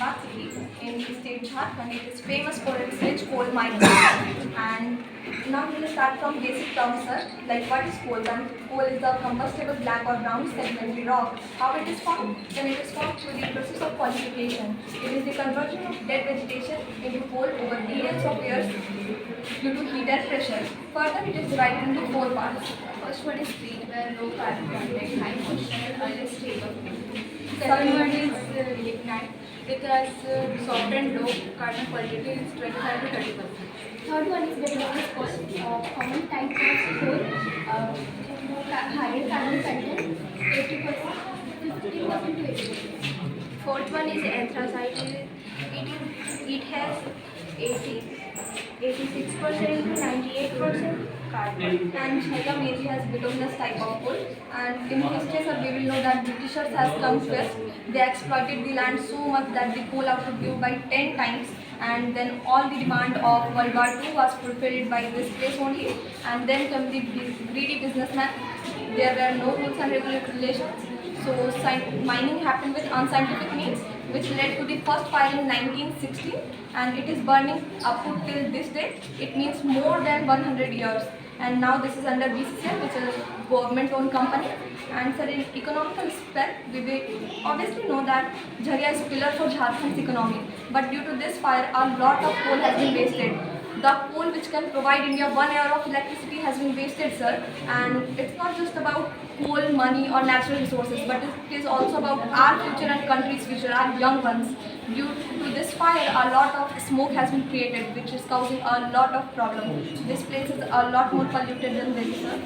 Dhanbad city in the state Jharkhand. It is famous for its rich coal mines. And now we will start from basic terms, sir. Like what is coal? Then coal is the combustible black or brown sedimentary rock. How it is formed? Then it is formed through the process of qualification. It is the conversion of dead vegetation into coal over millions of years due to heat and pressure. Further, it is divided into four parts. First one is peat, where low carbon content, high moisture, oil is stable. Second Second one is lignite, which has soft and low carbon quality is 25 to 30%. Third one is bituminous coal, common type of coal, higher carbon content, 80%, 50% to 80%. Fourth one is anthracite. It has 86% to 98% carbon. And China mainly has bituminous type of coal. And in history, sir, we will know that Britishers has come first. They exploited the land so much that the coal output grew by 10 times. And then all the demand of World War II was fulfilled by this place only. And then come the greedy businessman. There were no rules and regulations. So mining happened with unscientific means, which led to the first fire in 1916, and it is burning up to till this day. It means more than 100 years. And now this is under BCCL, which is a government-owned company. And sir, in economical aspect, we will obviously know that Jharia is a pillar for Jharkhand's economy. But due to this fire, a lot of coal has been wasted. The coal which can provide India 1 hour of electricity has been wasted, sir. And it's not just about coal, money or natural resources, but it is also about our future and country's future, our young ones. Due to this fire, a lot of smoke has been created, which is causing a lot of problems. This place is a lot more polluted than this, sir.